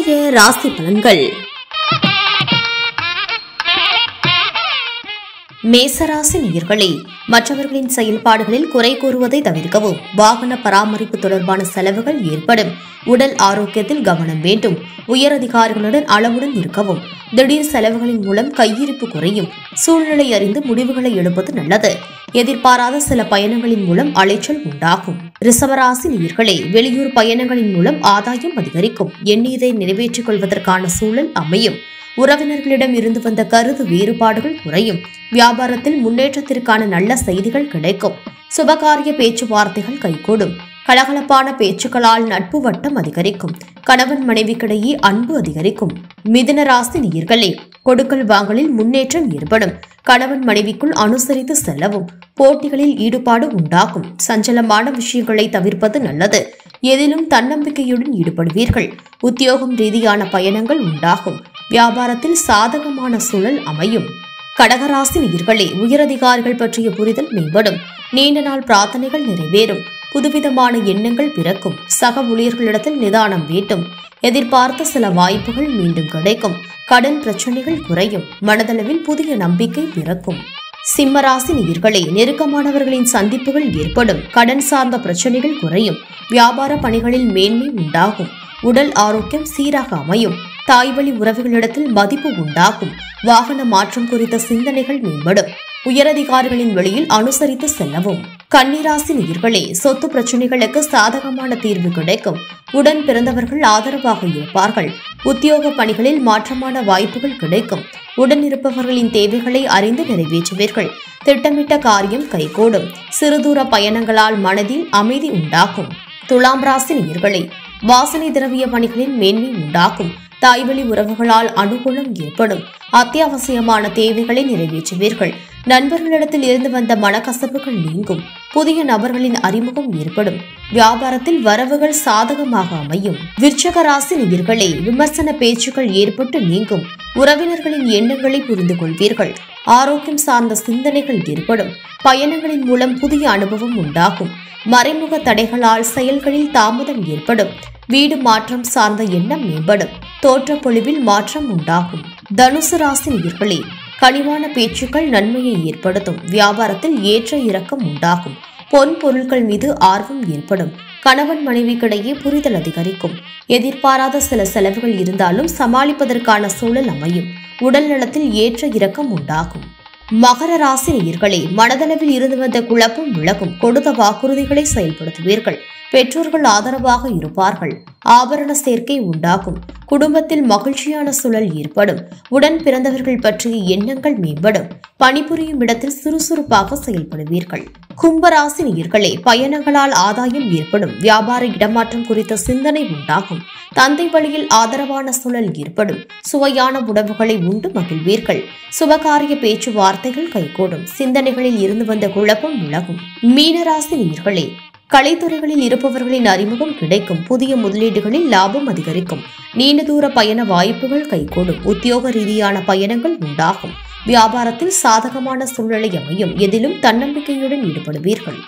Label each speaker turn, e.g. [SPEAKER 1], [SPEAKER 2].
[SPEAKER 1] இன்றைய ராசி பலன்கள். மேசராசி நேயர்களே, மற்றவர்களின் செயல்பாடுகளில் குறை கூறுவதை தவிர்க்கவும். வாகன பராமரிப்பு தொடர்பான செலவுகள் ஏற்படும். உடல் ஆரோக்கியத்தில் கவனம் வேண்டும். உயரதிகாரிகளுடன் அளவுடன் இருக்கவும். திடீர் செலவுகளின் மூலம் கையிருப்பு குறையும். சூழ்நிலை அறிந்து முடிவுகளை எடுப்பது நல்லது. எதிர்பாராத சில பயணங்களின் மூலம் அலைச்சல் உண்டாகும். ரிஷபராசி நேயர்களே, வெளியூர் பயணங்களின் மூலம் ஆதாயம் அதிகரிக்கும். எண்ணியதை நிறைவேற்றிக் கொள்வதற்கான சூழல் அமையும். உறவினர்களிடம் இருந்து வந்த கருத்து வேறுபாடுகள் குறையும். வியாபாரத்தில் முன்னேற்றத்திற்கான நல்ல செய்திகள் கிடைக்கும். சுபகாரிய பேச்சுவார்த்தைகள் கைகூடும். கலகலப்பான பேச்சுக்களால் நட்பு வட்டம் அதிகரிக்கும். கணவன் மனைவிக்கிடையே அன்பு அதிகரிக்கும். மிதுன ராசி நேயர்களே, கொடுக்கல் வாங்கலில் முன்னேற்றம் ஏற்படும். கணவன் மனைவிக்குள் அனுசரித்து செல்லவும். போட்டிகளில் ஈடுபாடு உண்டாகும். சஞ்சலமான விஷயங்களை தவிர்ப்பது நல்லது. எதிலும் தன்னம்பிக்கையுடன் ஈடுபடுவீர்கள். உத்தியோகம் ரீதியான பயணங்கள் உண்டாகும். வியாபாரத்தில் சாதகமான சூழல் அமையும். கடகராசி நேயர்களே, உயரதிகாரிகள் பற்றிய புரிதல் மேம்படும். நீண்ட நாள் பிரார்த்தனைகள் நிறைவேறும். புதுவிதமான எண்ணங்கள் பிறக்கும். சக ஊழியர்களிடத்தில் நிதானம் வேண்டும். எதிர்பார்த்த சில வாய்ப்புகள் மீண்டும் கிடைக்கும். கடன் பிரச்சனைகள் குறையும். மனதளவில் புதிய நம்பிக்கை பிறக்கும். சிம்மராசி நேயர்களே, நெருக்கமானவர்களின் சந்திப்புகள் ஏற்படும். கடன் சார்ந்த பிரச்சனைகள் குறையும். வியாபார பணிகளில் மேன்மை உண்டாகும். உடல் ஆரோக்கியம் சீராக அமையும். தாய்வழி உறவுகளிடத்தில் மதிப்பு உண்டாகும். வாகன மாற்றம் குறித்த சிந்தனைகள் மேம்படும். உயரதிகாரிகளின் வழியில் அனுசரித்து செல்லவும். கன்னிராசி நேயர்களே, சொத்து பிரச்சனைகளுக்கு சாதகமான தீர்வு கிடைக்கும். உடன் பிறந்தவர்கள் ஆதரவாக இருப்பார்கள். உத்தியோக பணிகளில் மாற்றமான வாய்ப்புகள் கிடைக்கும். உடன் இருப்பவர்களின் தேவைகளை அறிந்து நிறைவேற்றுவீர்கள். திட்டமிட்ட காரியம் கைகூடும். சிறுதூர பயணங்களால் மனதில் அமைதி உண்டாகும். துலாம் ராசி நேயர்களே, வாசனை திரவிய பணிகளில் மேன்மை உண்டாகும். தாய்வழி உறவுகளால் அனுகூலம் ஏற்படும். அத்தியாவசியமான தேவைகளை நிறைவேற்றுவீர்கள். நண்பர்களிடத்தில் இருந்து வந்த மனக்கசப்புகள் நீங்கும். புதிய நபர்களின் அறிமுகம் ஏற்படும். வியாபாரத்தில் வரவுகள் சாதகமாக அமையும். விருச்சிக ராசி நேயர்களே, விமர்சன பேச்சுக்கள் ஏற்பட்டு நீங்கும். உறவினர்களின் எண்ணங்களை புரிந்து கொள்வீர்கள். ஆரோக்கியம் சார்ந்த சிந்தனைகள் ஏற்படும். பயணங்களின் மூலம் புதிய அனுபவம் உண்டாகும். மறைமுக தடைகளால் செயல்களில் தாமதம் ஏற்படும். வீடு மாற்றம் சார்ந்த எண்ணம் மேம்படும். தோற்ற பொழிவில் மாற்றம் உண்டாகும். தனுசு ராசி நேயர்களே, கனிவான பேச்சுக்கள் நன்மையை ஏற்படுத்தும். வியாபாரத்தில் ஏற்ற இறக்கம் உண்டாகும். பொன் பொருட்கள் மீது ஆர்வம் ஏற்படும். கணவன் மனைவிக்கிடையே புரிதல் அதிகரிக்கும். எதிர்பாராத சில செலவுகள் இருந்தாலும் சமாளிப்பதற்கான சூழல் அமையும். உடல் நலத்தில் ஏற்ற இறக்கம் உண்டாகும். மகர ராசி நேயர்களே, மனதளவில் இருந்து வந்த குழப்பம் விலகும். கொடுத்த வாக்குறுதிகளை செயல்படுத்துவீர்கள். பெற்றோர்கள் ஆதரவாக இருப்பார்கள். ஆபரண சேர்க்கை உண்டாகும். குடும்பத்தில் மகிழ்ச்சியான சூழல் ஏற்படும். உடன் பிறந்தவர்கள் பற்றிய எண்ணங்கள் மேம்படும். பணிபுரியும் இடத்தில் சுறுசுறுப்பாக செயல்படுவீர்கள். கும்பராசி நேயர்களே, பயணங்களால் ஆதாயம் ஏற்படும். வியாபார இடமாற்றம் குறித்த சிந்தனை உண்டாகும். தந்தை வழியில் ஆதரவான சூழல் ஏற்படும். சுவையான உணவுகளை உண்டு மகிழ்வீர்கள். சுபகாரிய பேச்சுவார்த்தைகள் கைகூடும். சிந்தனைகளில் இருந்து வந்த குழப்பம் விலகும். மீனராசி நேயர்களே, கலைத்துறைகளில் இருப்பவர்களின் அறிமுகம் கிடைக்கும். புதிய முதலீடுகளில் லாபம் அதிகரிக்கும். நீண்ட தூர பயண வாய்ப்புகள் கைகூடும். உத்தியோக ரீதியான பயணங்கள் உண்டாகும். வியாபாரத்தில் சாதகமான சூழ்நிலை அமையும். எதிலும் தன்னம்பிக்கையுடன் ஈடுபடுவீர்கள்.